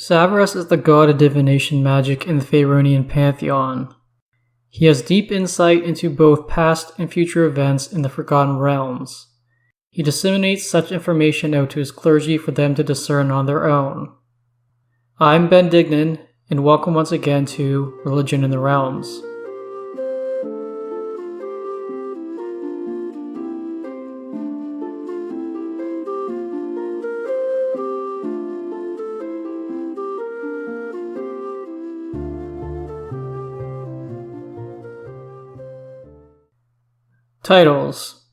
Savras is the god of divination magic in the Faerûnian Pantheon. He has deep insight into both past and future events in the Forgotten Realms. He disseminates such information out to his clergy for them to discern on their own. I'm Ben Dignan, and welcome once again to Religion in the Realms. Titles.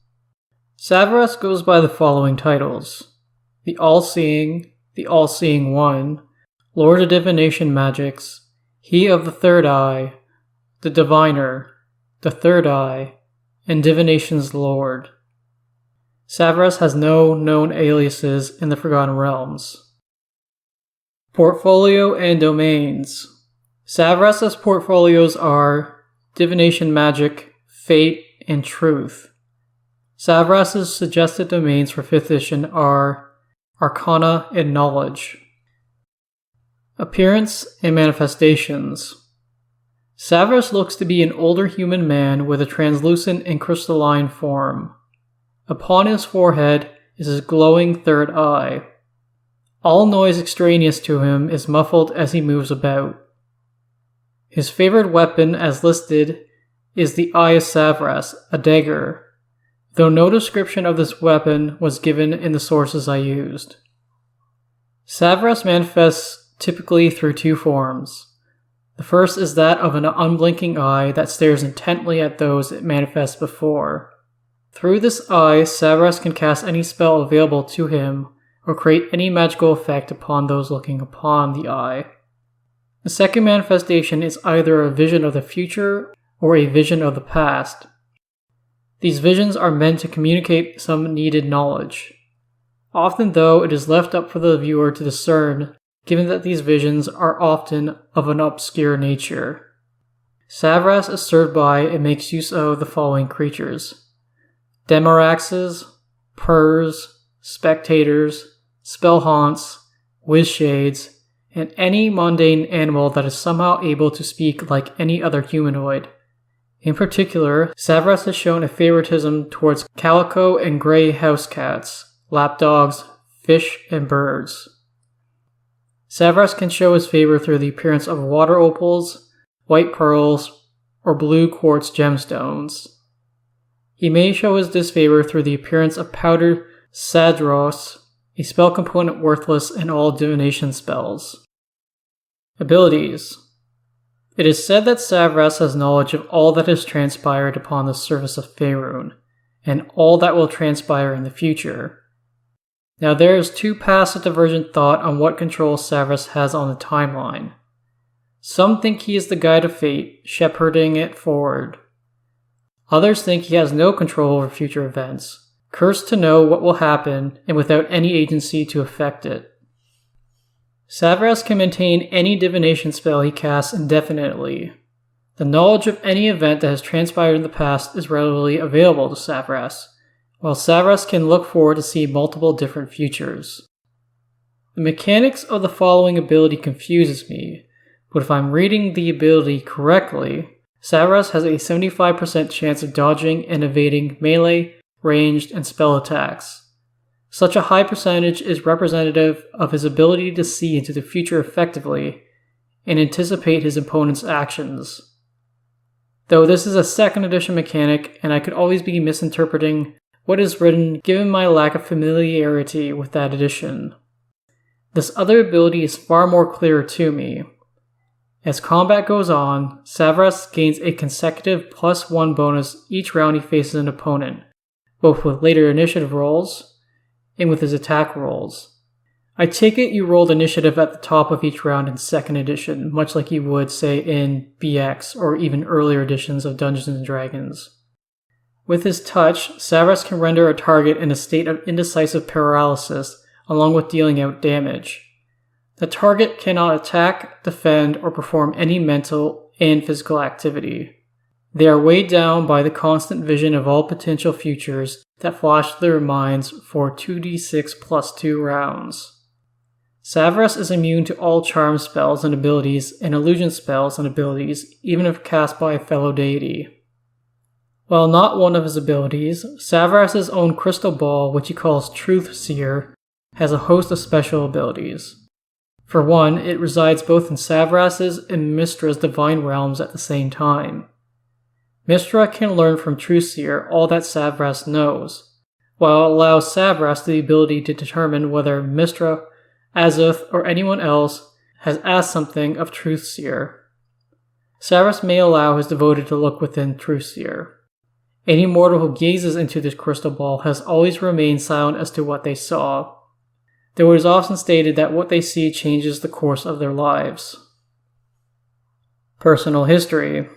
Savras goes by the following titles: the All-Seeing, the All-Seeing One, Lord of Divination Magics, He of the Third Eye, the Diviner, the Third Eye, and Divination's Lord. Savras has no known aliases in the Forgotten Realms. Portfolio and Domains. Savras' portfolios are Divination Magic, Fate, and Truth. Savras' suggested domains for 5th edition are Arcana and Knowledge. Appearance and Manifestations. Savras looks to be an older human man with a translucent and crystalline form. Upon his forehead is his glowing third eye. All noise extraneous to him is muffled as he moves about. His favorite weapon, as listed, is the Eye of Savras, a dagger, though no description of this weapon was given in the sources I used. Savras manifests typically through two forms. The first is that of an unblinking eye that stares intently at those it manifests before. Through this eye, Savras can cast any spell available to him or create any magical effect upon those looking upon the eye. The second manifestation is either a vision of the future or a vision of the past. These visions are meant to communicate some needed knowledge. Often, though, it is left up for the viewer to discern, given that these visions are often of an obscure nature. Savras is served by and makes use of the following creatures: Demaraxes, Purs, Spectators, Spellhaunts, Wizshades, and any mundane animal that is somehow able to speak like any other humanoid. In particular, Savras has shown a favoritism towards calico and gray house cats, lapdogs, fish, and birds. Savras can show his favor through the appearance of water opals, white pearls, or blue quartz gemstones. He may show his disfavor through the appearance of powdered sadros, a spell component worthless in all divination spells. Abilities. It is said that Savras has knowledge of all that has transpired upon the surface of Faerûn, and all that will transpire in the future. Now there is two paths of divergent thought on what control Savras has on the timeline. Some think he is the guide of fate, shepherding it forward. Others think he has no control over future events, cursed to know what will happen and without any agency to affect it. Savras can maintain any divination spell he casts indefinitely. The knowledge of any event that has transpired in the past is readily available to Savras, while Savras can look forward to see multiple different futures. The mechanics of the following ability confuses me, but if I'm reading the ability correctly, Savras has a 75% chance of dodging and evading melee, ranged, and spell attacks. Such a high percentage is representative of his ability to see into the future effectively and anticipate his opponent's actions. Though this is a 2nd edition mechanic, and I could always be misinterpreting what is written given my lack of familiarity with that edition. This other ability is far more clear to me. As combat goes on, Savras gains a consecutive +1 bonus each round he faces an opponent, both with later initiative rolls and with his attack rolls. I take it you rolled initiative at the top of each round in 2nd edition, much like you would, say, in BX or even earlier editions of Dungeons & Dragons. With his touch, Savras can render a target in a state of indecisive paralysis, along with dealing out damage. The target cannot attack, defend, or perform any mental and physical activity. They are weighed down by the constant vision of all potential futures that flash through their minds for 2d6 + 2 rounds. Savras is immune to all charm spells and abilities and illusion spells and abilities, even if cast by a fellow deity. While not one of his abilities, Savras' own crystal ball, which he calls Truth Seer, has a host of special abilities. For one, it resides both in Savras' and Mystra's divine realms at the same time. Mystra can learn from Truth Seer all that Savras knows, while it allows Savras the ability to determine whether Mystra, Azuth, or anyone else has asked something of Truth Seer. Savras may allow his devoted to look within Truth Seer. Any mortal who gazes into this crystal ball has always remained silent as to what they saw, though it is often stated that what they see changes the course of their lives. Personal history.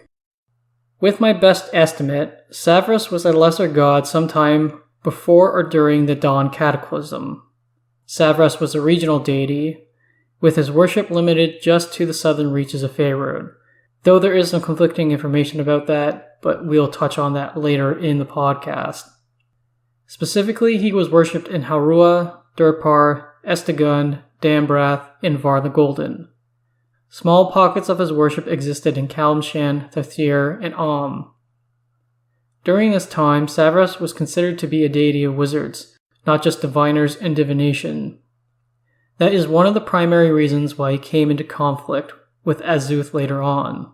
With my best estimate, Savras was a lesser god sometime before or during the Dawn Cataclysm. Savras was a regional deity, with his worship limited just to the southern reaches of Faerûn, though there is some conflicting information about that, but we'll touch on that later in the podcast. Specifically, he was worshipped in Harua, Durpar, Estegun, Dambrath, and Var the Golden. Small pockets of his worship existed in Kalimshan, Thathir, and Om. During this time, Savras was considered to be a deity of wizards, not just diviners and divination. That is one of the primary reasons why he came into conflict with Azuth later on.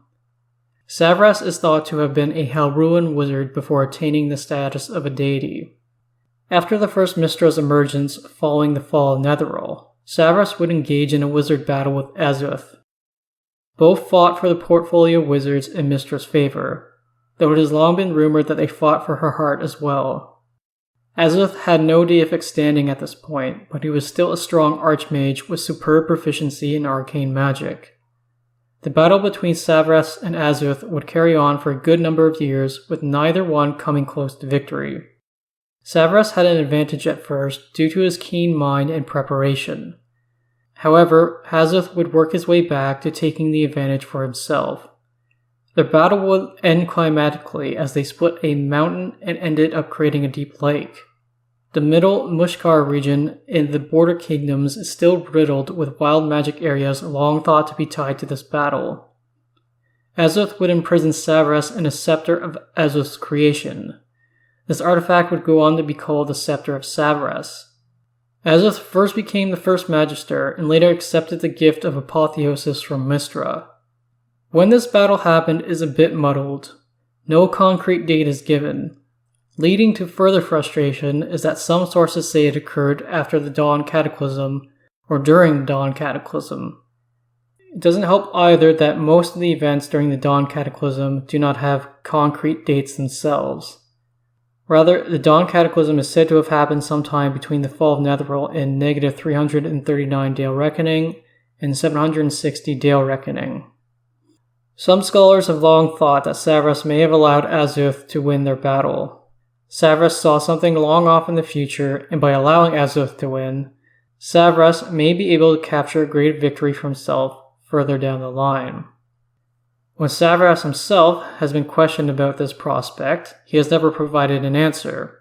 Savras is thought to have been a Faerûnian wizard before attaining the status of a deity. After the first Mystra's emergence following the fall of Netheril, Savras would engage in a wizard battle with Azuth. Both fought for the portfolio of wizards in Mystra's favor, though it has long been rumored that they fought for her heart as well. Azuth had no deific standing at this point, but he was still a strong archmage with superb proficiency in arcane magic. The battle between Savras and Azuth would carry on for a good number of years, with neither one coming close to victory. Savras had an advantage at first due to his keen mind and preparation. However, Azuth would work his way back to taking the advantage for himself. Their battle would end climatically as they split a mountain and ended up creating a deep lake. The middle Mushkar region in the border kingdoms is still riddled with wild magic areas long thought to be tied to this battle. Azuth would imprison Savras in a scepter of Azuth's creation. This artifact would go on to be called the Scepter of Savras. Azuth first became the first Magister and later accepted the gift of apotheosis from Mystra. When this battle happened is a bit muddled. No concrete date is given. Leading to further frustration is that some sources say it occurred after the Dawn Cataclysm or during the Dawn Cataclysm. It doesn't help either that most of the events during the Dawn Cataclysm do not have concrete dates themselves. Rather, the Dawn Cataclysm is said to have happened sometime between the fall of Netheril in negative 339 Dale Reckoning and 760 Dale Reckoning. Some scholars have long thought that Savras may have allowed Azuth to win their battle. Savras saw something long off in the future, and by allowing Azuth to win, Savras may be able to capture a great victory for himself further down the line. When Savras himself has been questioned about this prospect, he has never provided an answer.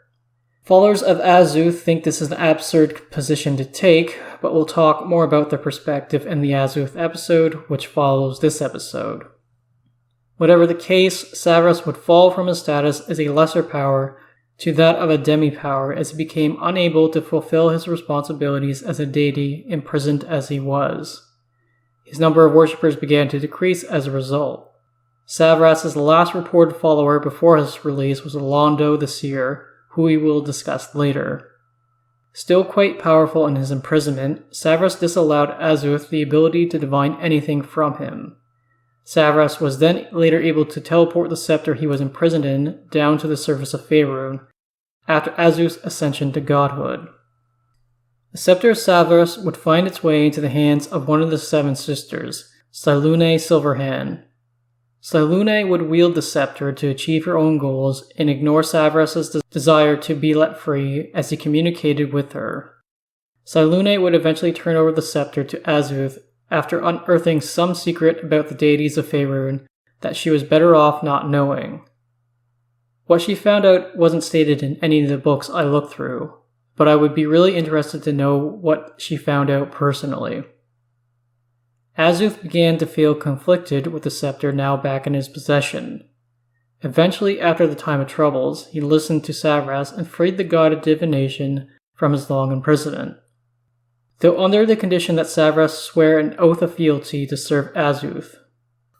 Followers of Azuth think this is an absurd position to take, but we'll talk more about their perspective in the Azuth episode, which follows this episode. Whatever the case, Savras would fall from his status as a lesser power to that of a demi-power as he became unable to fulfill his responsibilities as a deity, imprisoned as he was. His number of worshippers began to decrease as a result. Savras' last reported follower before his release was Londo the Seer, who we will discuss later. Still quite powerful in his imprisonment, Savras disallowed Azuth the ability to divine anything from him. Savras was then later able to teleport the scepter he was imprisoned in down to the surface of Faerûn after Azuth's ascension to godhood. The scepter of Savras would find its way into the hands of one of the seven sisters, Silune Silverhand. Silune would wield the scepter to achieve her own goals and ignore Savras' desire to be let free as he communicated with her. Silune would eventually turn over the scepter to Azuth after unearthing some secret about the deities of Faerûn that she was better off not knowing. What she found out wasn't stated in any of the books I looked through, but I would be really interested to know what she found out personally. Azuth began to feel conflicted with the scepter now back in his possession. Eventually, after the time of troubles, he listened to Savras and freed the god of divination from his long imprisonment. Though under the condition that Savras swear an oath of fealty to serve Azuth.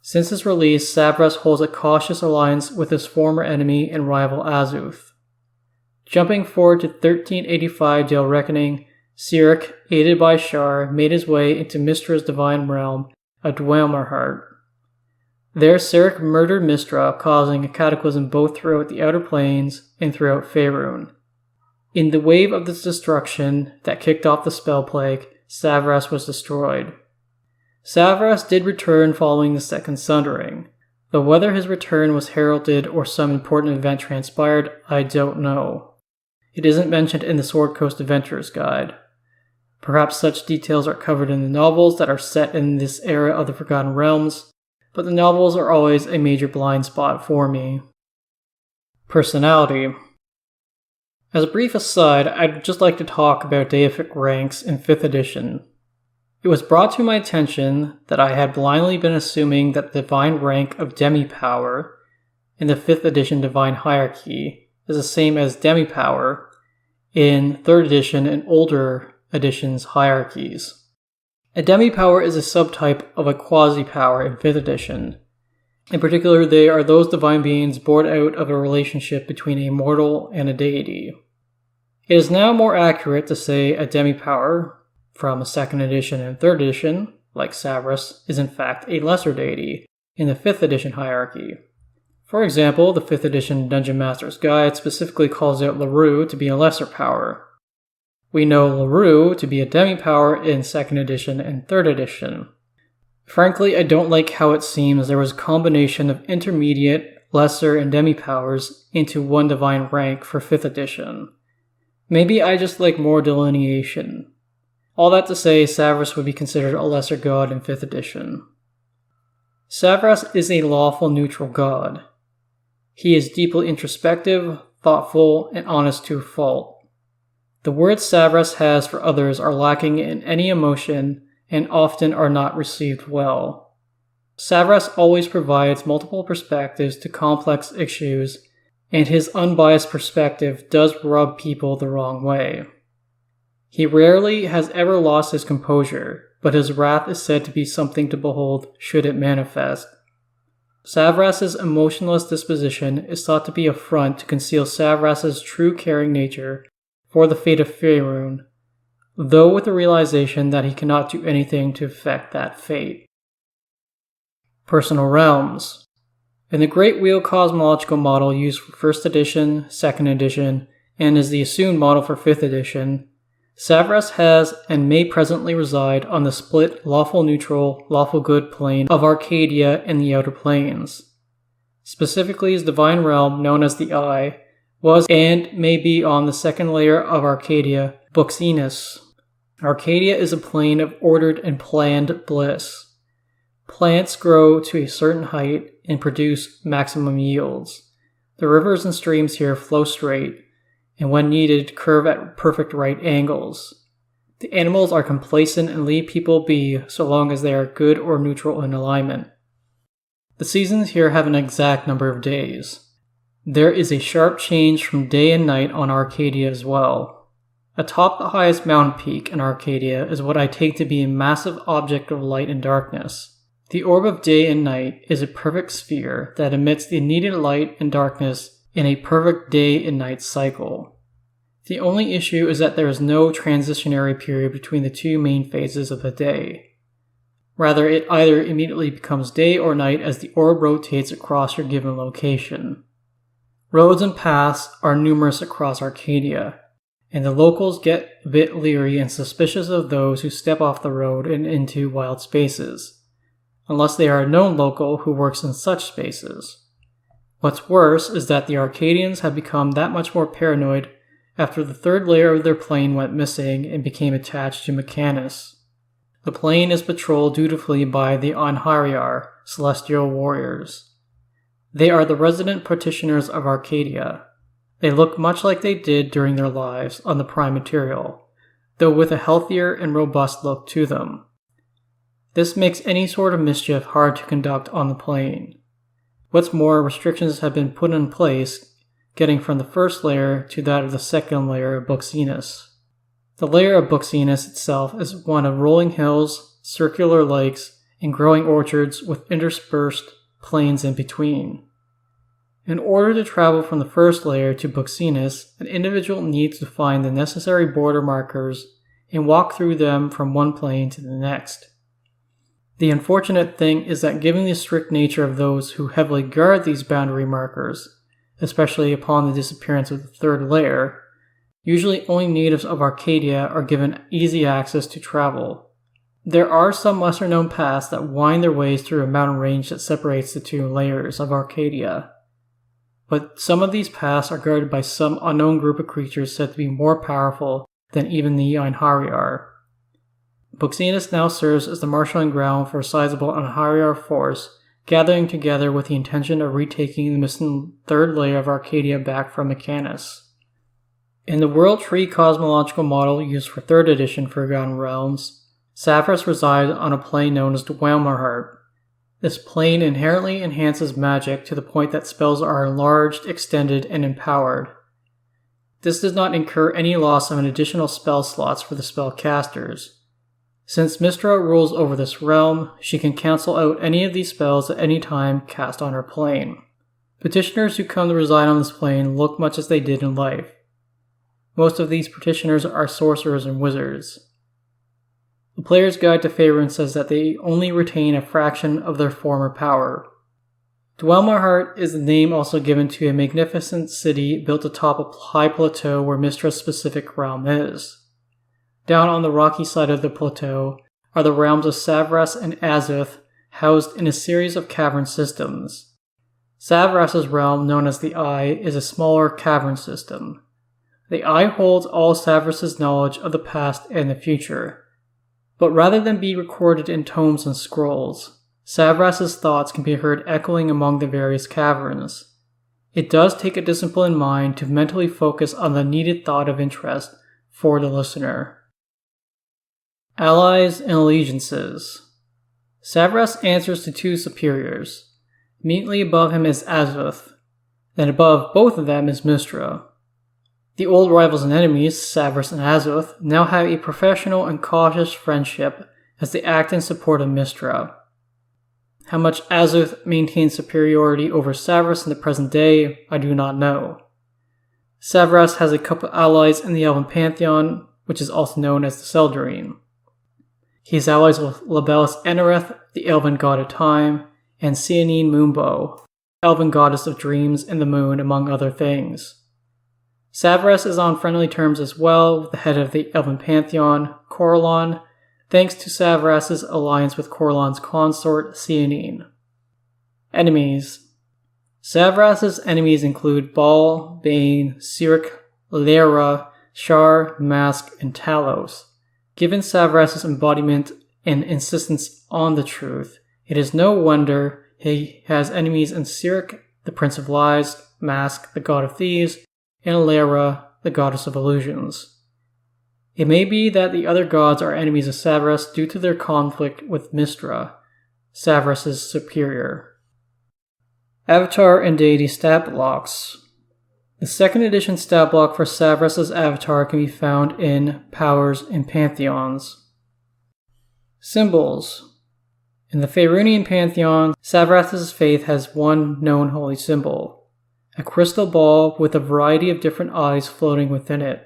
Since his release, Savras holds a cautious alliance with his former enemy and rival Azuth. Jumping forward to 1385 Dale Reckoning, Cyric, aided by Shar, made his way into Mystra's divine realm of Dwemerheart. There, Cyric murdered Mystra, causing a cataclysm both throughout the Outer Planes and throughout Faerûn. In the wave of this destruction that kicked off the spell plague, Savras was destroyed. Savras did return following the Second Sundering, though whether his return was heralded or some important event transpired, I don't know. It isn't mentioned in the Sword Coast Adventurer's Guide. Perhaps such details are covered in the novels that are set in this era of the Forgotten Realms, but the novels are always a major blind spot for me. Personality. As a brief aside, I'd just like to talk about deific ranks in 5th edition. It was brought to my attention that I had blindly been assuming that the divine rank of demi-power in the 5th edition divine hierarchy is the same as demi-power in 3rd edition and older editions' hierarchies. A demi-power is a subtype of a quasi-power in 5th edition. In particular, they are those divine beings born out of a relationship between a mortal and a deity. It is now more accurate to say a demi-power from 2nd edition and 3rd edition, like Savras, is in fact a lesser deity in the 5th edition hierarchy. For example, the 5th edition Dungeon Master's Guide specifically calls out Larue to be a lesser power. We know Larue to be a demi-power in 2nd edition and 3rd edition. Frankly, I don't like how it seems there was a combination of intermediate, lesser, and demi-powers into one divine rank for 5th edition. Maybe I just like more delineation. All that to say, Savras would be considered a lesser god in 5th edition. Savras is a lawful neutral god. He is deeply introspective, thoughtful, and honest to a fault. The words Savras has for others are lacking in any emotion and often are not received well. Savras always provides multiple perspectives to complex issues, and his unbiased perspective does rub people the wrong way. He rarely has ever lost his composure, but his wrath is said to be something to behold should it manifest. Savras' emotionless disposition is thought to be a front to conceal Savras' true caring nature for the fate of Faerûn, though with the realization that he cannot do anything to affect that fate. Personal realms. In the Great Wheel cosmological model used for 1st edition, 2nd edition, and is the assumed model for 5th edition, Savras has and may presently reside on the split lawful neutral, lawful good plane of Arcadia and the Outer Planes. Specifically, his divine realm, known as the Eye, was and may be on the second layer of Arcadia, Buxenus. Arcadia is a plane of ordered and planned bliss. Plants grow to a certain height and produce maximum yields. The rivers and streams here flow straight, and when needed, curve at perfect right angles. The animals are complacent and leave people be so long as they are good or neutral in alignment. The seasons here have an exact number of days. There is a sharp change from day and night on Arcadia as well. Atop the highest mountain peak in Arcadia is what I take to be a massive object of light and darkness. The orb of day and night is a perfect sphere that emits the needed light and darkness in a perfect day and night cycle. The only issue is that there is no transitionary period between the two main phases of the day. Rather, it either immediately becomes day or night as the orb rotates across your given location. Roads and paths are numerous across Arcadia, and the locals get a bit leery and suspicious of those who step off the road and into wild spaces, unless they are a known local who works in such spaces. What's worse is that the Arcadians have become that much more paranoid after the third layer of their plane went missing and became attached to Mechanus. The plane is patrolled dutifully by the Anhariar, celestial warriors. They are the resident practitioners of Arcadia. They look much like they did during their lives on the prime material, though with a healthier and robust look to them. This makes any sort of mischief hard to conduct on the plane. What's more, restrictions have been put in place, getting from the first layer to that of the second layer of Buxenus. The layer of Buxenus itself is one of rolling hills, circular lakes, and growing orchards with interspersed plains in between. In order to travel from the first layer to Buxenus, an individual needs to find the necessary border markers and walk through them from one plane to the next. The unfortunate thing is that given the strict nature of those who heavily guard these boundary markers, especially upon the disappearance of the third layer, usually only natives of Arcadia are given easy access to travel. There are some lesser-known paths that wind their ways through a mountain range that separates the two layers of Arcadia, but some of these paths are guarded by some unknown group of creatures said to be more powerful than even the Einhariar. Buxenus now serves as the marshalling ground for a sizable Einhariar force, gathering together with the intention of retaking the missing third layer of Arcadia back from Mechanus. In the World Tree cosmological model used for 3rd edition Forgotten Realms, Savras resides on a plane known as Dwalmerheart. This plane inherently enhances magic to the point that spells are enlarged, extended, and empowered. This does not incur any loss of an additional spell slots for the spellcasters. Since Mystra rules over this realm, she can cancel out any of these spells at any time cast on her plane. Petitioners who come to reside on this plane look much as they did in life. Most of these petitioners are sorcerers and wizards. The Player's Guide to Faerûn says that they only retain a fraction of their former power. Dwalmerheart is the name also given to a magnificent city built atop a high plateau where Mystra's specific realm is. Down on the rocky side of the plateau are the realms of Savras and Azuth, housed in a series of cavern systems. Savras' realm, known as the Eye, is a smaller cavern system. The Eye holds all Savras' knowledge of the past and the future. But rather than be recorded in tomes and scrolls, Savras' thoughts can be heard echoing among the various caverns. It does take a disciplined mind to mentally focus on the needed thought of interest for the listener. Allies and Allegiances. Savras answers to 2 superiors. Immediately above him is Azuth. Then above both of them is Mystra. The old rivals and enemies, Savras and Azuth, now have a professional and cautious friendship as they act in support of Mystra. How much Azuth maintains superiority over Savras in the present day, I do not know. Savras has a couple allies in the Elven Pantheon, which is also known as the Seldarine. He is allies with Labellus Enereth, the Elven god of time, and Sianine Moonbow, Elven goddess of dreams and the moon, among other things. Savras is on friendly terms as well with the head of the Elven Pantheon, Corellon, thanks to Savras' alliance with Corellon's consort, Sianine. Enemies. Savras' enemies include Baal, Bane, Sirik, Lyra, Shar, Mask, and Talos. Given Savras' embodiment and insistence on the truth, it is no wonder he has enemies in Sirik, the Prince of Lies, Mask, the God of Thieves, and Lyra, the Goddess of Illusions. It may be that the other gods are enemies of Savras due to their conflict with Mystra, Savras' superior. Avatar and Deity stat blocks. The 2nd edition stat block for Savras' avatar can be found in Powers and Pantheons. Symbols. In the Faerûnian Pantheon, Savras' faith has one known holy symbol, a crystal ball with a variety of different eyes floating within it.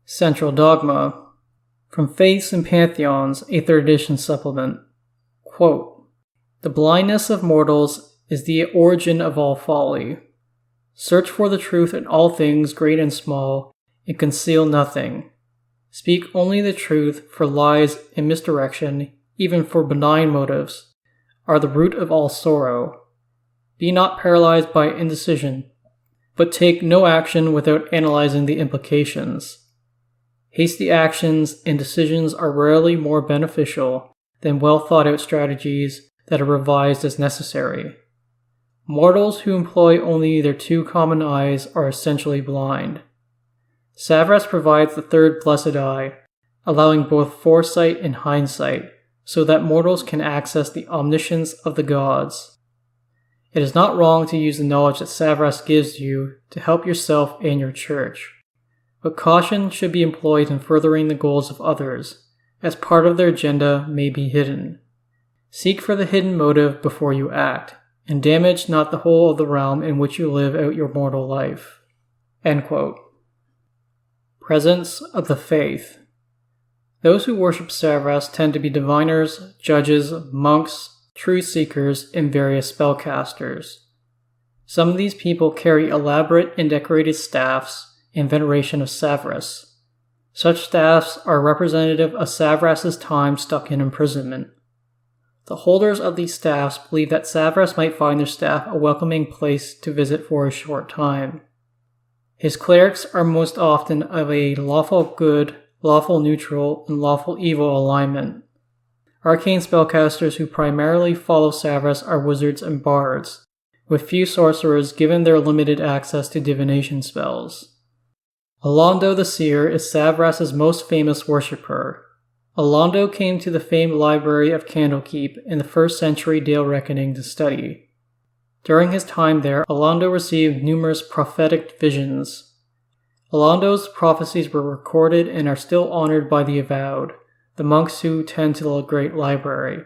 Central Dogma. From Faiths and Pantheons, a 3rd edition supplement. Quote, "The blindness of mortals is the origin of all folly. Search for the truth in all things, great and small, and conceal nothing. Speak only the truth, for lies and misdirection, even for benign motives, are the root of all sorrow. Be not paralyzed by indecision, but take no action without analyzing the implications. Hasty actions and decisions are rarely more beneficial than well thought out strategies that are revised as necessary. Mortals who employ only their two common eyes are essentially blind. Savras provides the third blessed eye, allowing both foresight and hindsight, so that mortals can access the omniscience of the gods. It is not wrong to use the knowledge that Savras gives you to help yourself and your church, but caution should be employed in furthering the goals of others, as part of their agenda may be hidden. Seek for the hidden motive before you act, and damage not the whole of the realm in which you live out your mortal life. End quote. Presence of the Faith. Those who worship Savras tend to be diviners, judges, monks, truth seekers, and various spellcasters. Some of these people carry elaborate and decorated staffs in veneration of Savras. Such staffs are representative of Savras' time stuck in imprisonment. The holders of these staffs believe that Savras might find their staff a welcoming place to visit for a short time. His clerics are most often of a lawful good, lawful neutral, and lawful evil alignment. Arcane spellcasters who primarily follow Savras are wizards and bards, with few sorcerers given their limited access to divination spells. Alondo the Seer is Savras' most famous worshipper. Alondo came to the famed library of Candlekeep in the 1st century Dale Reckoning to study. During his time there, Alondo received numerous prophetic visions. Alondo's prophecies were recorded and are still honored by the Avowed, the monks who tend to the Great Library,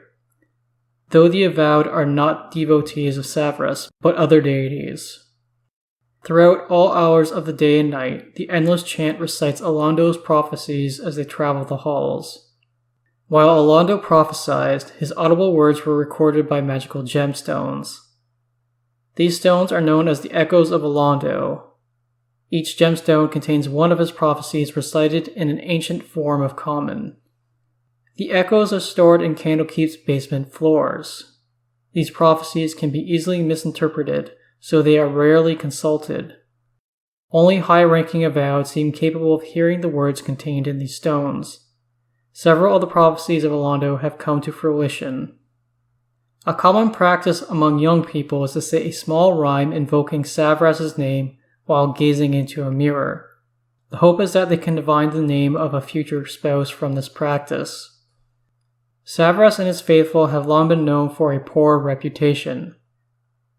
though the Avowed are not devotees of Savras, but other deities. Throughout all hours of the day and night, the endless chant recites Alondo's prophecies as they travel the halls. While Alondo prophesied, his audible words were recorded by magical gemstones. These stones are known as the Echoes of Alondo. Each gemstone contains one of his prophecies recited in an ancient form of common. The echoes are stored in Candlekeep's basement floors. These prophecies can be easily misinterpreted, so they are rarely consulted. Only high-ranking Avowed seem capable of hearing the words contained in these stones. Several of the prophecies of Alondo have come to fruition. A common practice among young people is to say a small rhyme invoking Savras' name while gazing into a mirror. The hope is that they can divine the name of a future spouse from this practice. Savras and his faithful have long been known for a poor reputation.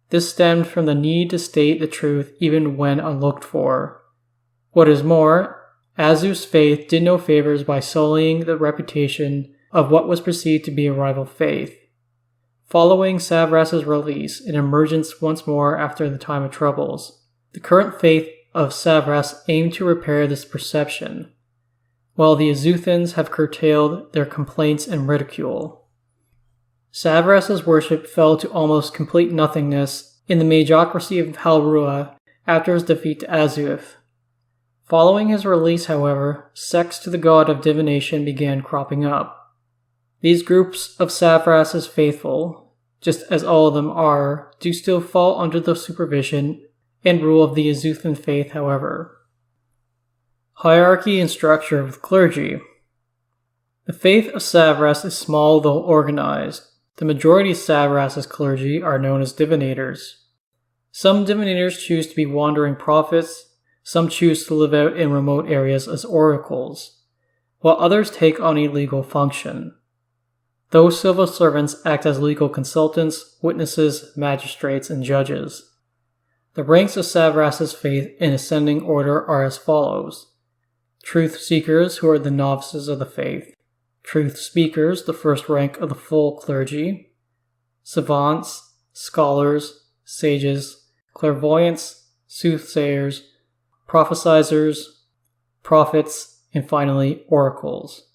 This stemmed from the need to state the truth even when unlooked for. What is more, Azu's faith did no favors by sullying the reputation of what was perceived to be a rival faith. Following Savras' release and emergence once more after the time of troubles, the current faith of Savras aimed to repair this perception, while the Azuthans have curtailed their complaints and ridicule. Savras' worship fell to almost complete nothingness in the Magiocracy of Halrua after his defeat to Azuth. Following his release, however, sects to the god of divination began cropping up. These groups of Savras' faithful, just as all of them are, do still fall under the supervision and rule of the Azuthan faith, however. Hierarchy and structure of the clergy. The faith of Savras is small though organized. The majority of Savras' clergy are known as divinators. Some divinators choose to be wandering prophets, some choose to live out in remote areas as oracles, while others take on a legal function. Those civil servants act as legal consultants, witnesses, magistrates, and judges. The ranks of Savras' faith in ascending order are as follows: truth seekers, who are the novices of the faith; truth speakers, the first rank of the full clergy; savants, scholars, sages, clairvoyants, soothsayers, prophesizers, prophets, and finally, oracles.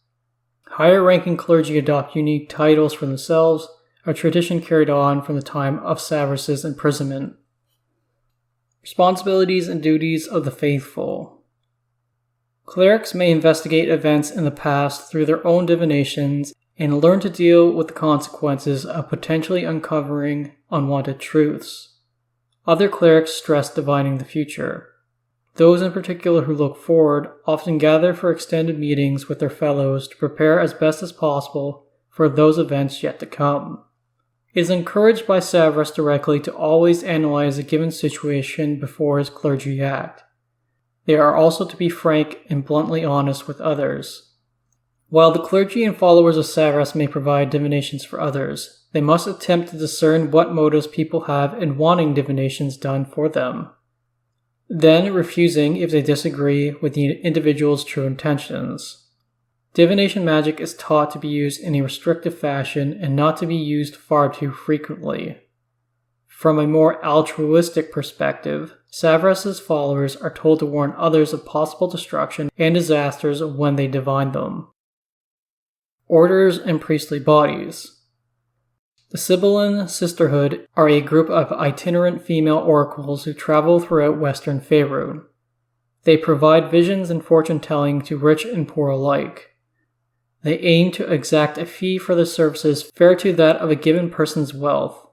Higher-ranking clergy adopt unique titles for themselves, a tradition carried on from the time of Savras' imprisonment. Responsibilities and duties of the faithful. Clerics may investigate events in the past through their own divinations and learn to deal with the consequences of potentially uncovering unwanted truths. Other clerics stress divining the future. Those in particular who look forward often gather for extended meetings with their fellows to prepare as best as possible for those events yet to come. It is encouraged by Savras directly to always analyze a given situation before his clergy act. They are also to be frank and bluntly honest with others. While the clergy and followers of Savras may provide divinations for others, they must attempt to discern what motives people have in wanting divinations done for them, then refusing if they disagree with the individual's true intentions. Divination magic is taught to be used in a restrictive fashion and not to be used far too frequently. From a more altruistic perspective, Savras' followers are told to warn others of possible destruction and disasters when they divine them. Orders and priestly bodies. The Sibylline Sisterhood are a group of itinerant female oracles who travel throughout Western Faerûn. They provide visions and fortune-telling to rich and poor alike. They aim to exact a fee for their services fair to that of a given person's wealth.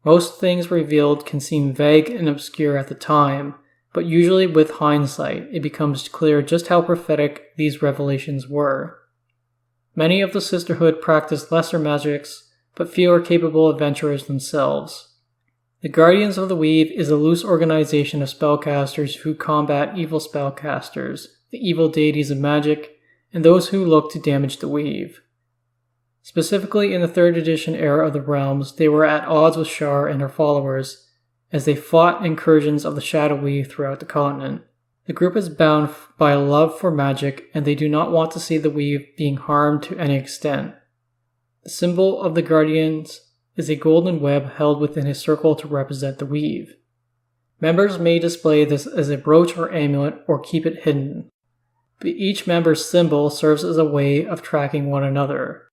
Most things revealed can seem vague and obscure at the time, but usually with hindsight, it becomes clear just how prophetic these revelations were. Many of the Sisterhood practice lesser magics, but few are capable adventurers themselves. The Guardians of the Weave is a loose organization of spellcasters who combat evil spellcasters, the evil deities of magic, and those who look to damage the weave. Specifically in the 3rd edition era of the Realms, they were at odds with Shar and her followers, as they fought incursions of the Shadow Weave throughout the continent. The group is bound by a love for magic, and they do not want to see the weave being harmed to any extent. The symbol of the Guardians is a golden web held within a circle to represent the weave. Members may display this as a brooch or amulet or keep it hidden, but each member's symbol serves as a way of tracking one another.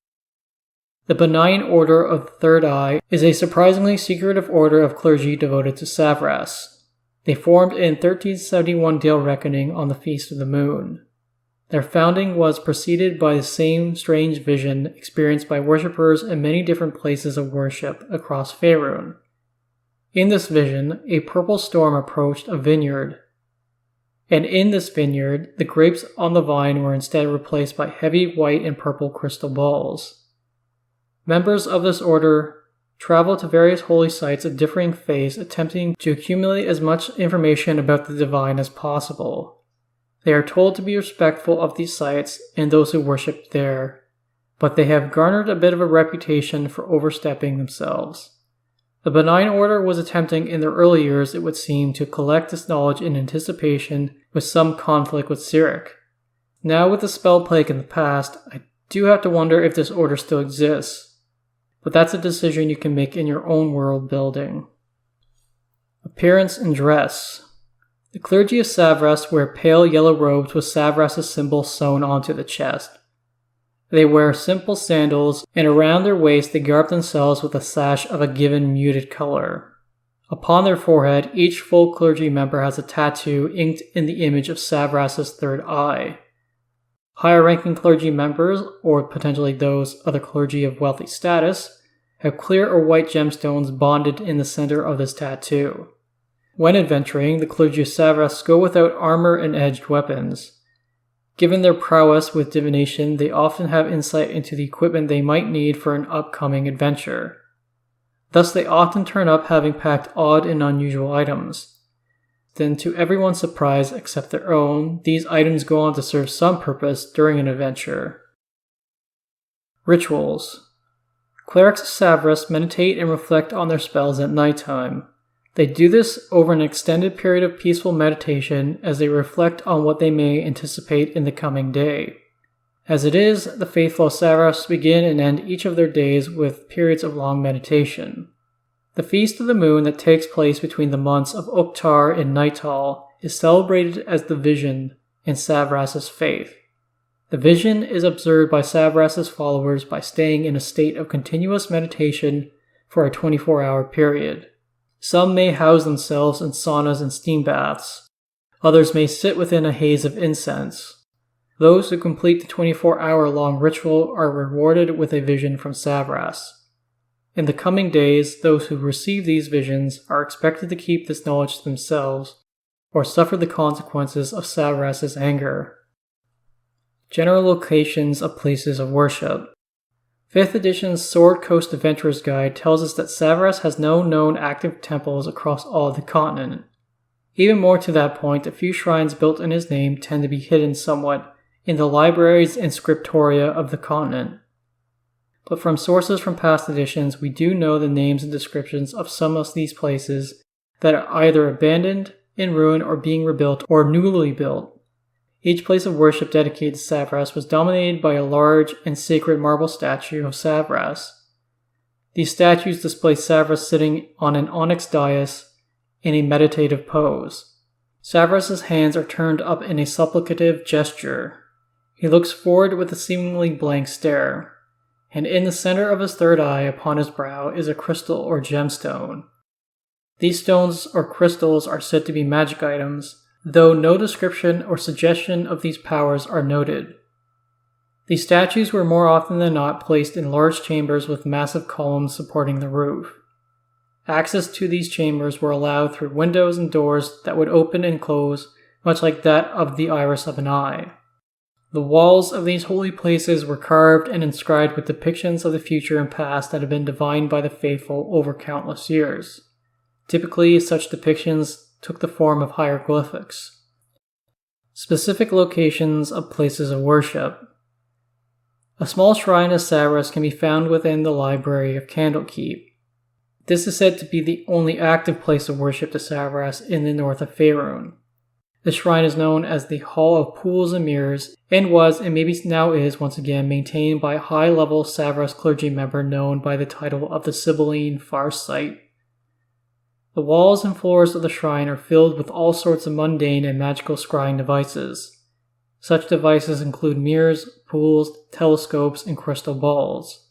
The Benign Order of the Third Eye is a surprisingly secretive order of clergy devoted to Savras. They formed in 1371 Dale Reckoning on the Feast of the Moon. Their founding was preceded by the same strange vision experienced by worshippers in many different places of worship across Faerûn. In this vision, a purple storm approached a vineyard, and in this vineyard, the grapes on the vine were instead replaced by heavy white and purple crystal balls. Members of this order travel to various holy sites of differing faiths, attempting to accumulate as much information about the divine as possible. They are told to be respectful of these sites and those who worship there, but they have garnered a bit of a reputation for overstepping themselves. The Benign Order was attempting in their early years, it would seem, to collect this knowledge in anticipation with some conflict with Cyric. Now with the spell plague in the past, I do have to wonder if this order still exists, but that's a decision you can make in your own world building. Appearance and dress. The clergy of Savras wear pale yellow robes with Savras' symbol sewn onto the chest. They wear simple sandals, and around their waist they garb themselves with a sash of a given muted color. Upon their forehead, each full clergy member has a tattoo inked in the image of Savras' third eye. Higher-ranking clergy members, or potentially those other clergy of wealthy status, have clear or white gemstones bonded in the center of this tattoo. When adventuring, the clergy of Savras go without armor and edged weapons. Given their prowess with divination, they often have insight into the equipment they might need for an upcoming adventure. Thus, they often turn up having packed odd and unusual items. Then, to everyone's surprise except their own, these items go on to serve some purpose during an adventure. Rituals. Clerics of Savras meditate and reflect on their spells at nighttime. They do this over an extended period of peaceful meditation as they reflect on what they may anticipate in the coming day. As it is, the faithful of Savras begin and end each of their days with periods of long meditation. The Feast of the Moon that takes place between the months of Uktar and Nightal is celebrated as the Vision in Savras' faith. The Vision is observed by Savras' followers by staying in a state of continuous meditation for a 24-hour period. Some may house themselves in saunas and steam baths. Others may sit within a haze of incense. Those who complete the 24-hour-long ritual are rewarded with a vision from Savras. In the coming days, those who receive these visions are expected to keep this knowledge to themselves or suffer the consequences of Savras' anger. General locations of places of worship. 5th edition's Sword Coast Adventurer's Guide tells us that Savras has no known active temples across all of the continent. Even more to that point, the few shrines built in his name tend to be hidden somewhat in the libraries and scriptoria of the continent. But from sources from past editions, we do know the names and descriptions of some of these places that are either abandoned, in ruin, or being rebuilt or newly built. Each place of worship dedicated to Savras was dominated by a large and sacred marble statue of Savras. These statues display Savras sitting on an onyx dais in a meditative pose. Savras' hands are turned up in a supplicative gesture. He looks forward with a seemingly blank stare, and in the center of his third eye upon his brow is a crystal or gemstone. These stones or crystals are said to be magic items, though no description or suggestion of these powers are noted. These statues were more often than not placed in large chambers with massive columns supporting the roof. Access to these chambers were allowed through windows and doors that would open and close, much like that of the iris of an eye. The walls of these holy places were carved and inscribed with depictions of the future and past that had been divined by the faithful over countless years. Typically, such depictions took the form of hieroglyphics. Specific locations of places of worship. A small shrine of Savras can be found within the library of Candlekeep. This is said to be the only active place of worship to Savras in the north of Faerûn. The shrine is known as the Hall of Pools and Mirrors and was, and maybe now is once again, maintained by a high-level Savras clergy member known by the title of the Sibylline Farsight. The walls and floors of the shrine are filled with all sorts of mundane and magical scrying devices. Such devices include mirrors, pools, telescopes, and crystal balls.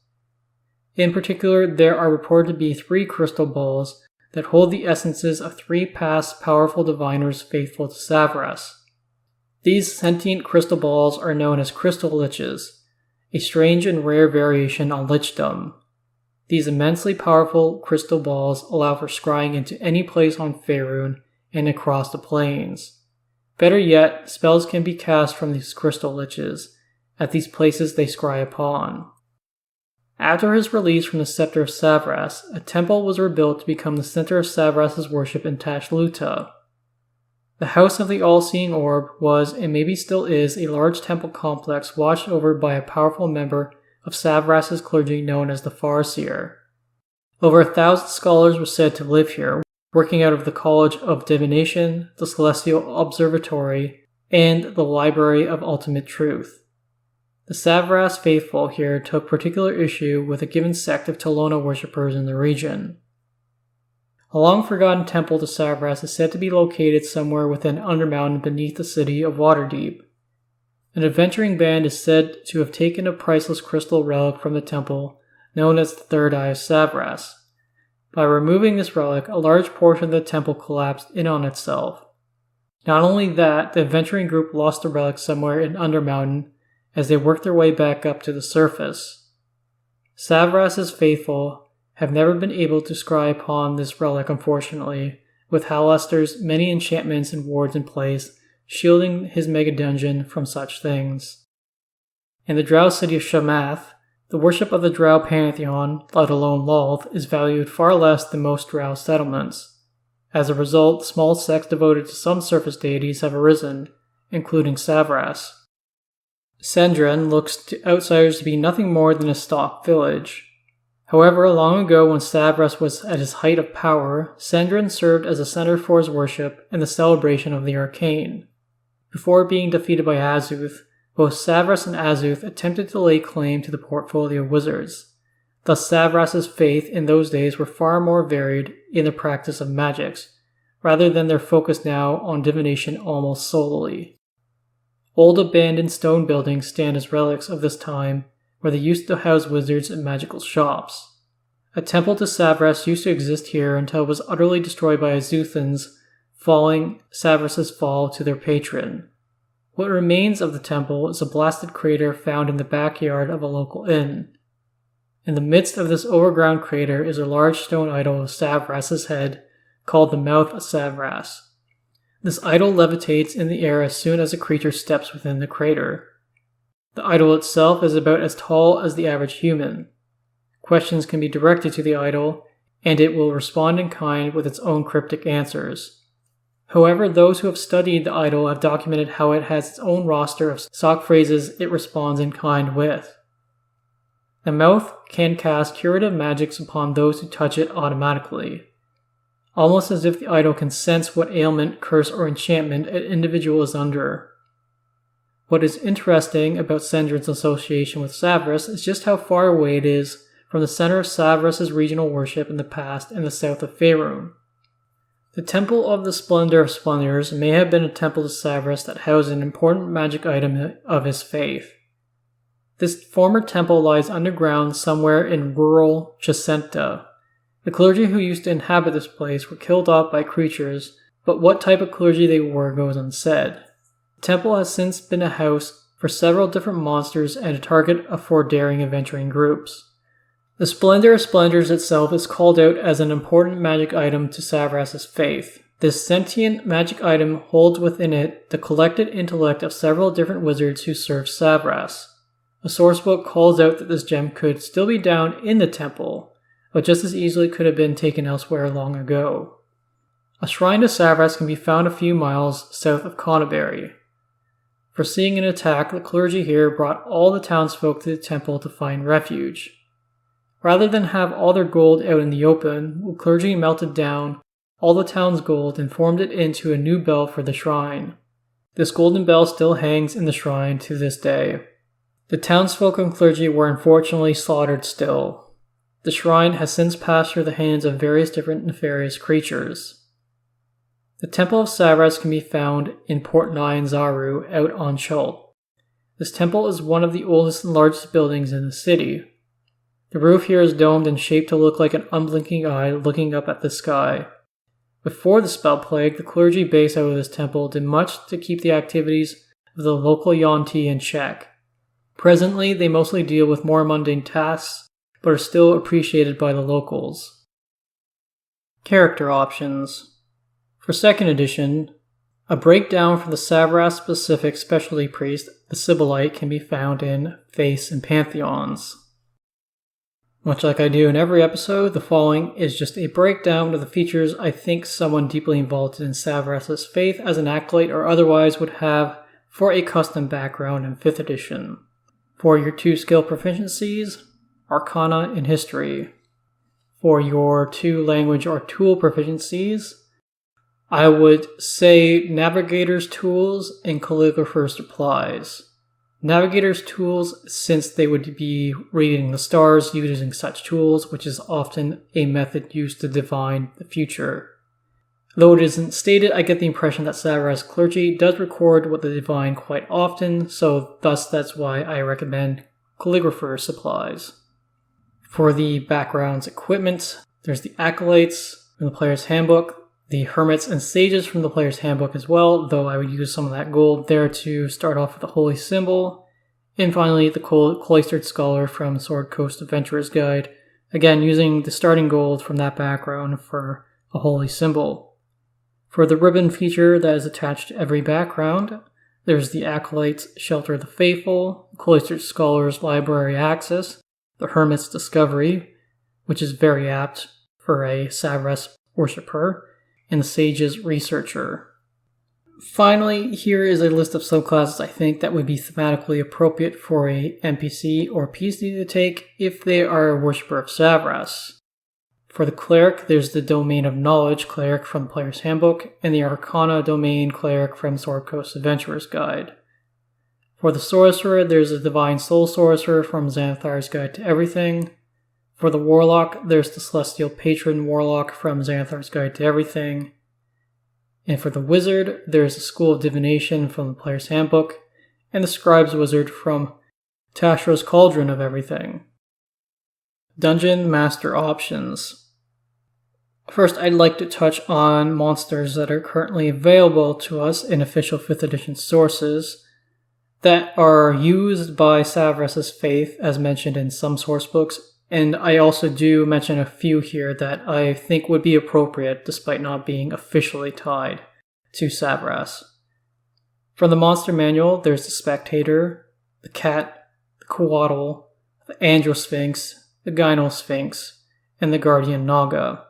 In particular, there are reported to be 3 crystal balls that hold the essences of 3 past powerful diviners faithful to Savras. These sentient crystal balls are known as crystal liches, a strange and rare variation on lichdom. These immensely powerful crystal balls allow for scrying into any place on Faerûn and across the plains. Better yet, spells can be cast from these crystal liches at these places they scry upon. After his release from the scepter of Savras, a temple was rebuilt to become the center of Savras' worship in Tashluta. The House of the All-Seeing Orb was, and maybe still is, a large temple complex watched over by a powerful member of Savras' clergy known as the Farseer. Over 1,000 scholars were said to live here, working out of the College of Divination, the Celestial Observatory, and the Library of Ultimate Truth. The Savras faithful here took particular issue with a given sect of Tolona worshippers in the region. A long-forgotten temple to Savras is said to be located somewhere within Undermountain beneath the city of Waterdeep. An adventuring band is said to have taken a priceless crystal relic from the temple, known as the Third Eye of Savras. By removing this relic, a large portion of the temple collapsed in on itself. Not only that, the adventuring group lost the relic somewhere in Undermountain as they worked their way back up to the surface. Savras' faithful have never been able to scry upon this relic, unfortunately, with Halaster's many enchantments and wards in place, shielding his mega-dungeon from such things. In the Drow city of Shamath, the worship of the Drow Pantheon, let alone Lolth, is valued far less than most Drow settlements. As a result, small sects devoted to some surface deities have arisen, including Savras. Sendren looks to outsiders to be nothing more than a stock village. However, long ago when Savras was at his height of power, Sendren served as a center for his worship and the celebration of the arcane. Before being defeated by Azuth, both Savras and Azuth attempted to lay claim to the portfolio of wizards. Thus Savras' faith in those days were far more varied in the practice of magics, rather than their focus now on divination almost solely. Old abandoned stone buildings stand as relics of this time, where they used to house wizards and magical shops. A temple to Savras used to exist here until it was utterly destroyed by Azuthans, following Savras' fall to their patron. What remains of the temple is a blasted crater found in the backyard of a local inn. In the midst of this overground crater is a large stone idol of Savras' head, called the Mouth of Savras. This idol levitates in the air as soon as a creature steps within the crater. The idol itself is about as tall as the average human. Questions can be directed to the idol, and it will respond in kind with its own cryptic answers. However, those who have studied the idol have documented how it has its own roster of stock phrases it responds in kind with. The mouth can cast curative magics upon those who touch it automatically, almost as if the idol can sense what ailment, curse, or enchantment an individual is under. What is interesting about Sendron's association with Savras is just how far away it is from the center of Savras' regional worship in the past in the south of Faerûn. The Temple of the Splendor of Splendors may have been a temple to Savras that housed an important magic item of his faith. This former temple lies underground somewhere in rural Chesenta. The clergy who used to inhabit this place were killed off by creatures, but what type of clergy they were goes unsaid. The temple has since been a house for several different monsters and a target for daring adventuring groups. The Splendor of Splendors itself is called out as an important magic item to Savras' faith. This sentient magic item holds within it the collected intellect of several different wizards who serve Savras. A sourcebook calls out that this gem could still be down in the temple, but just as easily could have been taken elsewhere long ago. A shrine to Savras can be found a few miles south of Conneberry. Foreseeing an attack, the clergy here brought all the townsfolk to the temple to find refuge. Rather than have all their gold out in the open, the clergy melted down all the town's gold and formed it into a new bell for the shrine. This golden bell still hangs in the shrine to this day. The townsfolk and clergy were unfortunately slaughtered still. The shrine has since passed through the hands of various different nefarious creatures. The Temple of Savras can be found in Port Nyan-Zaru out on Chult. This temple is one of the oldest and largest buildings in the city. The roof here is domed and shaped to look like an unblinking eye looking up at the sky. Before the spell plague, the clergy based out of this temple did much to keep the activities of the local Yuan-Ti in check. Presently, they mostly deal with more mundane tasks, but are still appreciated by the locals. Character options. For 2nd edition, a breakdown from the Savras-specific specialty priest, the Sibylite, can be found in Faiths and Pantheons. Much like I do in every episode, the following is just a breakdown of the features I think someone deeply involved in Savras' faith as an acolyte or otherwise would have for a custom background in 5th edition. For your 2 skill proficiencies, Arcana and History. For your 2 language or tool proficiencies, I would say Navigator's Tools and Calligrapher's Supplies. Navigator's Tools, since they would be reading the stars using such tools, which is often a method used to divine the future. Though it isn't stated, I get the impression that Savras clergy does record what they divine quite often, so thus that's why I recommend Calligrapher's Supplies. For the background's equipment, there's the Acolytes from the Player's Handbook, the Hermits and Sages from the Player's Handbook as well, though I would use some of that gold there to start off with the Holy Symbol. And finally, the Cloistered Scholar from Sword Coast Adventurer's Guide, again using the starting gold from that background for a Holy Symbol. For the ribbon feature that is attached to every background, there's the Acolyte's Shelter of the Faithful, Cloistered Scholar's Library Access, the Hermit's Discovery, which is very apt for a Savras worshipper, and the Sage's Researcher. Finally, here is a list of subclasses I think that would be thematically appropriate for a NPC or PC to take if they are a worshipper of Savras. For the Cleric, there's the Domain of Knowledge Cleric from the Player's Handbook, and the Arcana Domain Cleric from Sword Coast Adventurer's Guide. For the Sorcerer, there's the Divine Soul Sorcerer from Xanathar's Guide to Everything. For the Warlock, there's the Celestial Patron Warlock from Xanathar's Guide to Everything. And for the Wizard, there's the School of Divination from the Player's Handbook, and the Scribe's Wizard from Tashra's Cauldron of Everything. Dungeon Master Options. First, I'd like to touch on monsters that are currently available to us in official 5th edition sources that are used by Savras' faith, as mentioned in some sourcebooks, and I also do mention a few here that I think would be appropriate despite not being officially tied to Savras. From the monster manual, there's the Spectator, the cat, the coatl, the androsphinx, the gynosphinx, and the guardian naga.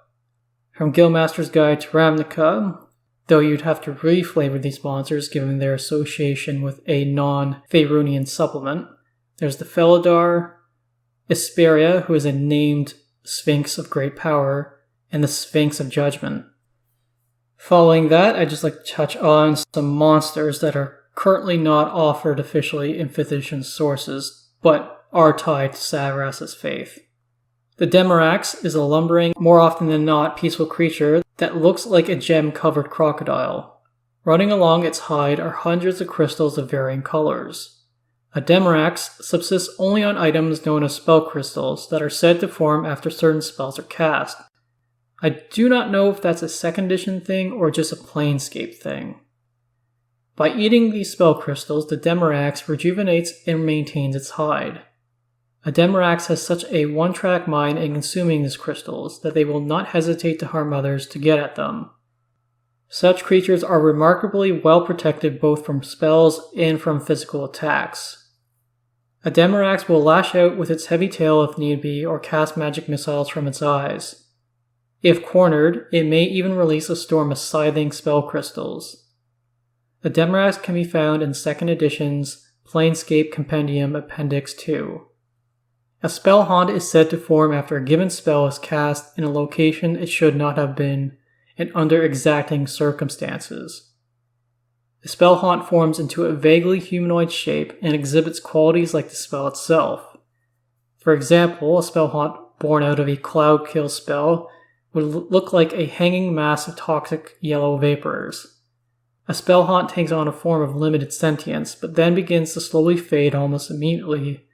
From Guildmaster's Guide to Ravnica, though you'd have to reflavor these monsters given their association with a non-Faerûnian supplement, there's the Felidar, Isperia, who is a named Sphinx of great power, and the Sphinx of Judgment. Following that, I'd just like to touch on some monsters that are currently not offered officially in 5th edition sources, but are tied to Savras' faith. The Demarax is a lumbering, more often than not peaceful creature that looks like a gem-covered crocodile. Running along its hide are hundreds of crystals of varying colors. A Demarax subsists only on items known as spell crystals that are said to form after certain spells are cast. I do not know if that's a 2nd edition thing or just a Planescape thing. By eating these spell crystals, the Demarax rejuvenates and maintains its hide. A Demarax has such a one-track mind in consuming these crystals that they will not hesitate to harm others to get at them. Such creatures are remarkably well protected both from spells and from physical attacks. A Demarax will lash out with its heavy tail if need be or cast magic missiles from its eyes. If cornered, it may even release a storm of scything spell crystals. The Demarax can be found in 2nd edition's Planescape Compendium Appendix 2. A spell haunt is said to form after a given spell is cast in a location it should not have been and under exacting circumstances. The spell haunt forms into a vaguely humanoid shape and exhibits qualities like the spell itself. For example, a spell haunt born out of a cloud kill spell would look like a hanging mass of toxic yellow vapors. A spell haunt takes on a form of limited sentience, but then begins to slowly fade almost immediately,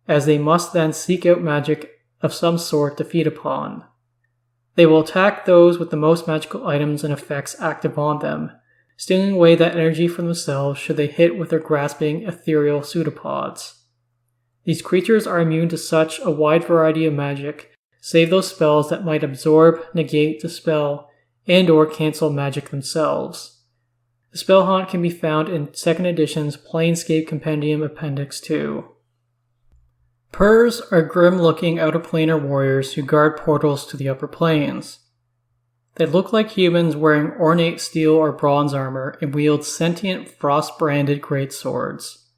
as they must then seek out magic of some sort to feed upon. They will attack those with the most magical items and effects active on them, stealing away that energy from themselves should they hit with their grasping ethereal pseudopods. These creatures are immune to such a wide variety of magic, save those spells that might absorb, negate the spell, and or cancel magic themselves. The spell haunt can be found in 2nd edition's Planescape Compendium Appendix 2. Purs are grim-looking outer-planar warriors who guard portals to the upper planes. They look like humans wearing ornate steel or bronze armor and wield sentient frost-branded greatswords.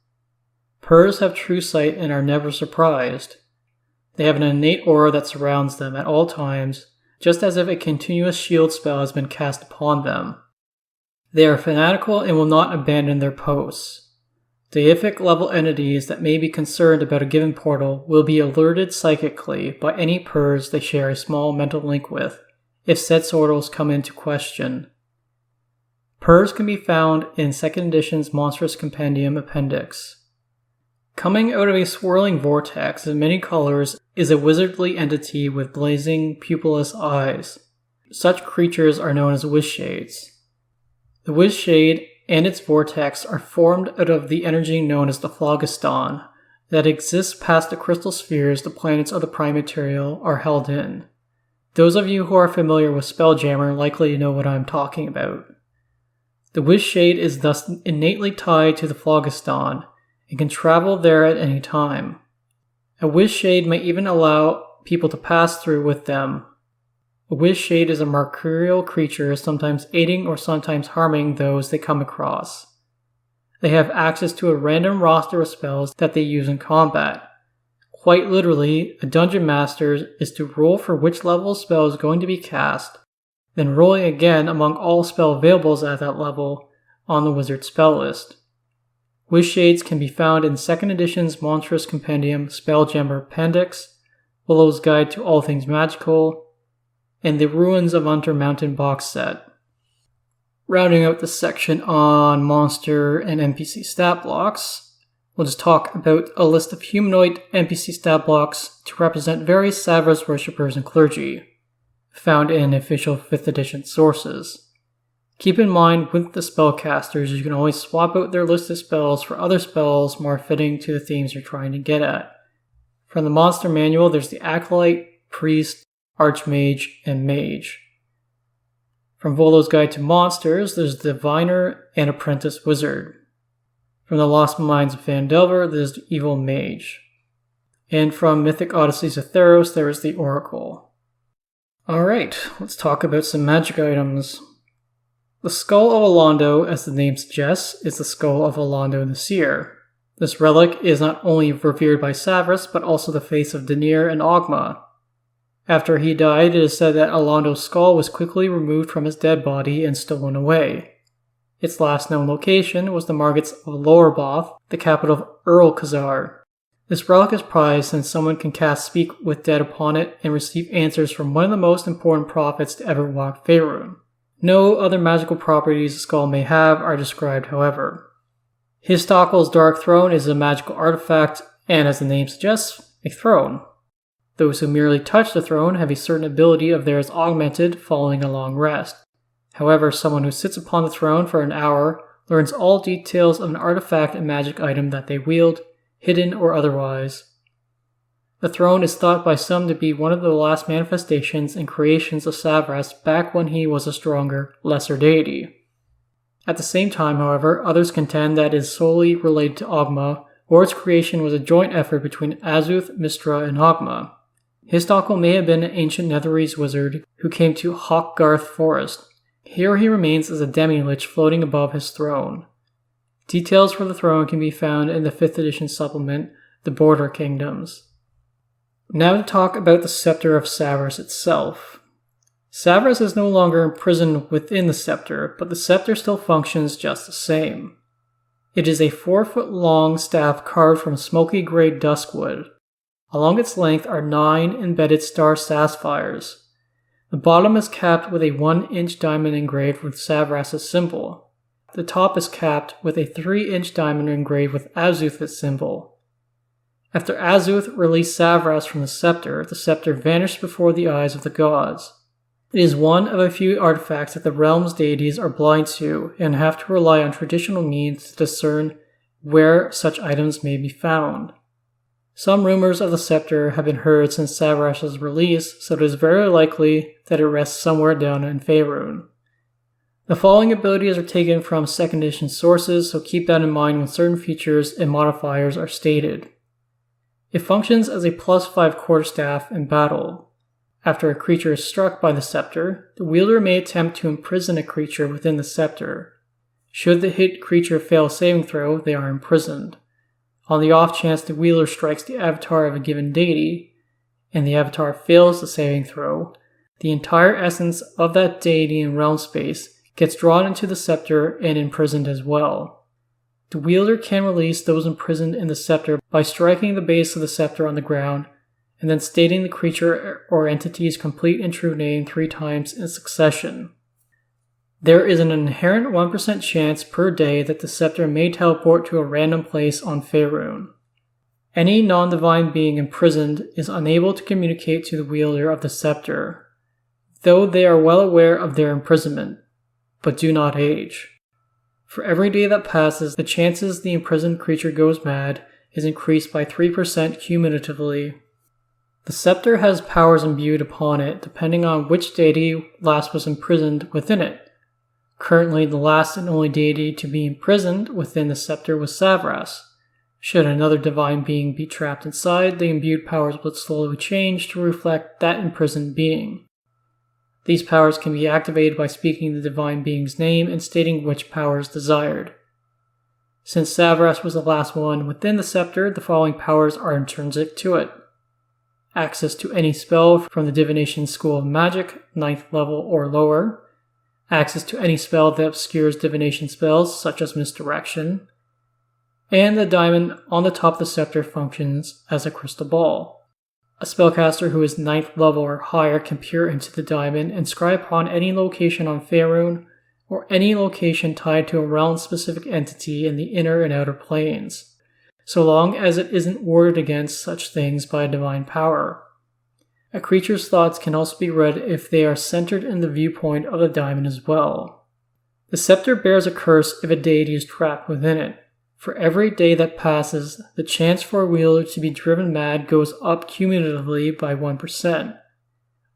Purs have true sight and are never surprised. They have an innate aura that surrounds them at all times, just as if a continuous shield spell has been cast upon them. They are fanatical and will not abandon their posts. Deific level entities that may be concerned about a given portal will be alerted psychically by any Purs they share a small mental link with, if said portals come into question. Purs can be found in 2nd edition's Monstrous Compendium Appendix. Coming out of a swirling vortex in many colors is a wizardly entity with blazing, pupilless eyes. Such creatures are known as wish shades. The wish shade and its vortex are formed out of the energy known as the phlogiston that exists past the crystal spheres the planets of the prime material are held in. Those of you who are familiar with Spelljammer likely know what I'm talking about. The wish shade is thus innately tied to the phlogiston and can travel there at any time. A wish shade may even allow people to pass through with them. A wish shade is a mercurial creature, sometimes aiding or sometimes harming those they come across. They have access to a random roster of spells that they use in combat. Quite literally, a dungeon master is to roll for which level of spell is going to be cast, then rolling again among all spell availables at that level on the wizard spell list. Wish shades can be found in 2nd edition's Monstrous Compendium Spelljammer Appendix, Willow's Guide to All Things Magical, and the Ruins of Untermountain box set. Rounding out the section on monster and NPC stat blocks, we'll just talk about a list of humanoid NPC stat blocks to represent various Savras worshippers and clergy, found in official 5th edition sources. Keep in mind, with the spellcasters, you can always swap out their list of spells for other spells more fitting to the themes you're trying to get at. From the monster manual, there's the Acolyte, Priest, Archmage, and Mage. From Volo's Guide to Monsters, there's the Diviner and Apprentice Wizard. From the Lost Mines of Phandelver, there's the Evil Mage. And from Mythic Odysseys of Theros, there is the Oracle. Alright, let's talk about some magic items. The Skull of Alondo, as the name suggests, is the skull of Alondo the Seer. This relic is not only revered by Savras, but also the faiths of Denier and Dogma. After he died, it is said that Alondo's skull was quickly removed from his dead body and stolen away. Its last known location was the markets of Lorboth, the capital of Earl Khazar. This relic is prized since someone can cast Speak with Dead upon it and receive answers from one of the most important prophets to ever walk Faerûn. No other magical properties the skull may have are described, however. Histockel's Dark Throne is a magical artifact, and as the name suggests, a throne. Those who merely touch the throne have a certain ability of theirs augmented following a long rest. However, someone who sits upon the throne for an hour learns all details of an artifact and magic item that they wield, hidden or otherwise. The throne is thought by some to be one of the last manifestations and creations of Savras back when he was a stronger, lesser deity. At the same time, however, others contend that it is solely related to Dogma, or its creation was a joint effort between Azuth, Mystra, and Dogma. Histockel may have been an ancient Netherese wizard who came to Hawkgarth Forest. Here he remains as a demi-lich floating above his throne. Details for the throne can be found in the 5th edition supplement, The Border Kingdoms. Now to talk about the Scepter of Savras itself. Savras is no longer imprisoned within the scepter, but the scepter still functions just the same. It is a 4-foot-long staff carved from smoky gray duskwood. Along its length are 9 embedded star sapphires. The bottom is capped with a 1-inch diamond engraved with Savras' symbol. The top is capped with a 3-inch diamond engraved with Azuth's symbol. After Azuth released Savras from the scepter vanished before the eyes of the gods. It is one of a few artifacts that the realm's deities are blind to and have to rely on traditional means to discern where such items may be found. Some rumors of the scepter have been heard since Savras' release, so it is very likely that it rests somewhere down in Faerûn. The following abilities are taken from 2nd edition sources, so keep that in mind when certain features and modifiers are stated. It functions as a +5 quarterstaff in battle. After a creature is struck by the scepter, the wielder may attempt to imprison a creature within the scepter. Should the hit creature fail a saving throw, they are imprisoned. On the off chance the wielder strikes the avatar of a given deity, and the avatar fails the saving throw, the entire essence of that deity in realm space gets drawn into the scepter and imprisoned as well. The wielder can release those imprisoned in the scepter by striking the base of the scepter on the ground, and then stating the creature or entity's complete and true name 3 times in succession. There is an inherent 1% chance per day that the scepter may teleport to a random place on Faerûn. Any non-divine being imprisoned is unable to communicate to the wielder of the scepter, though they are well aware of their imprisonment, but do not age. For every day that passes, the chances the imprisoned creature goes mad is increased by 3% cumulatively. The scepter has powers imbued upon it depending on which deity last was imprisoned within it. Currently, the last and only deity to be imprisoned within the scepter was Savras. Should another divine being be trapped inside, the imbued powers would slowly change to reflect that imprisoned being. These powers can be activated by speaking the divine being's name and stating which power is desired. Since Savras was the last one within the scepter, the following powers are intrinsic to it. Access to any spell from the Divination School of Magic, 9th level or lower. Access to any spell that obscures divination spells, such as misdirection. And the diamond on the top of the scepter functions as a crystal ball. A spellcaster who is 9th level or higher can peer into the diamond and scry upon any location on Faerûn, or any location tied to a realm-specific entity in the inner and outer planes, so long as it isn't warded against such things by a divine power. A creature's thoughts can also be read if they are centered in the viewpoint of the diamond as well. The scepter bears a curse if a deity is trapped within it. For every day that passes, the chance for a wielder to be driven mad goes up cumulatively by 1%.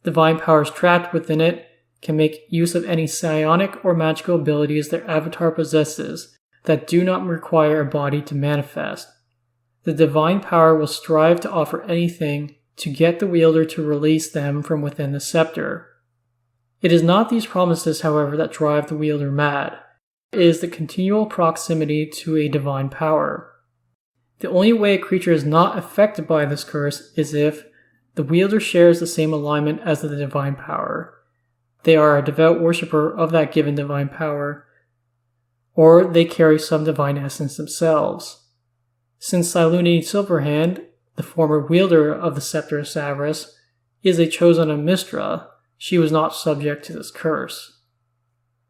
Divine powers trapped within it can make use of any psionic or magical abilities their avatar possesses, that do not require a body to manifest. The divine power will strive to offer anything to get the wielder to release them from within the scepter. It is not these promises, however, that drive the wielder mad. It is the continual proximity to a divine power. The only way a creature is not affected by this curse is if the wielder shares the same alignment as the divine power. They are a devout worshipper of that given divine power, or they carry some divine essence themselves. Since Siluni Silverhand, the former wielder of the scepter of Savras, is a chosen of Mistra, she was not subject to this curse.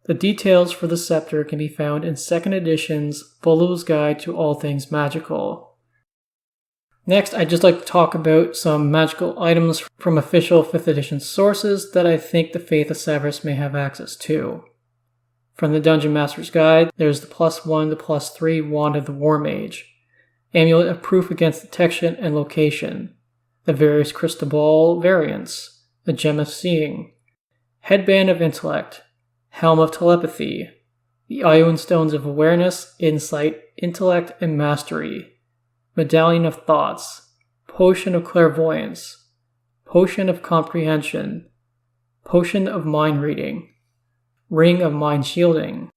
The details for the scepter can be found in 2nd edition's Volo's Guide to All Things Magical. Next, I'd just like to talk about some magical items from official 5th edition sources that I think the Faith of Savras may have access to. From the Dungeon Master's Guide, there's the +1 to +3 Wand of the War Mage, Amulet of Proof Against Detection and Location, the various Crystal Ball variants, the Gem of Seeing, Headband of Intellect, Helm of Telepathy, the Ioun Stones of Awareness, Insight, Intellect, and Mastery, Medallion of Thoughts, Potion of Clairvoyance, Potion of Comprehension, Potion of Mind Reading, Ring of Mind Shielding,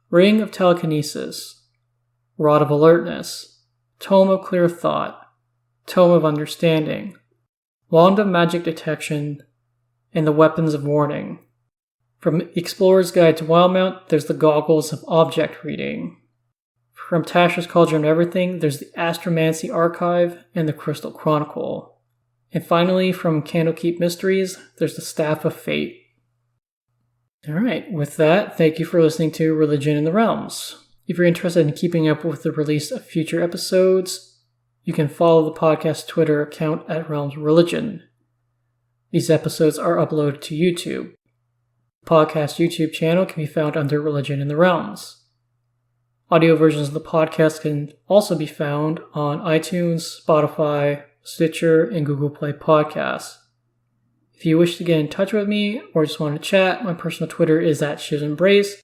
Ring of Telekinesis, Rod of Alertness, Tome of Clear Thought, Tome of Understanding, Wand of Magic Detection, and the Weapons of Warning. From Explorer's Guide to Wildmount, there's the Goggles of Object Reading. From Tasha's Cauldron of Everything, there's the Astromancy Archive and the Crystal Chronicle. And finally, from Candlekeep Mysteries, there's the Staff of Fate. Alright, with that, thank you for listening to Religion in the Realms. If you're interested in keeping up with the release of future episodes, you can follow the podcast Twitter account at Realms Religion. These episodes are uploaded to YouTube. The podcast YouTube channel can be found under Religion in the Realms. Audio versions of the podcast can also be found on iTunes, Spotify, Stitcher, and Google Play Podcasts. If you wish to get in touch with me or just want to chat, my personal Twitter is @ShivsEmbrace,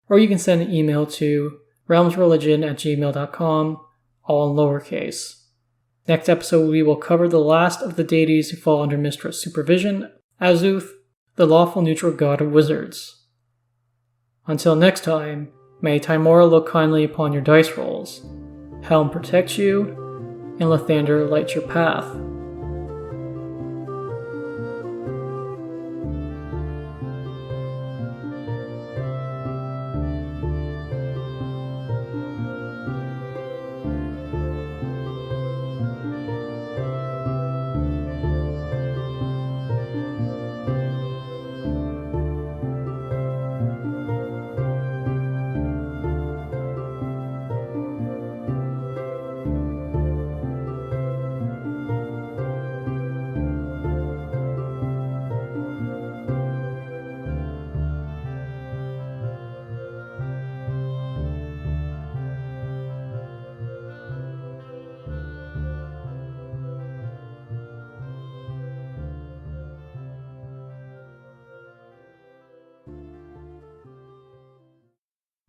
or you can send an email to realmsreligion@gmail.com, all in lowercase. Next episode, we will cover the last of the deities who fall under Mistra's supervision, Azuth, the lawful neutral god of wizards. Until next time, may Tymora look kindly upon your dice rolls, Helm protect you, and Lathander light your path.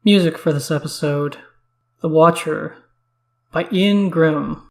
Music for this episode: The Watcher by Ian Grimm.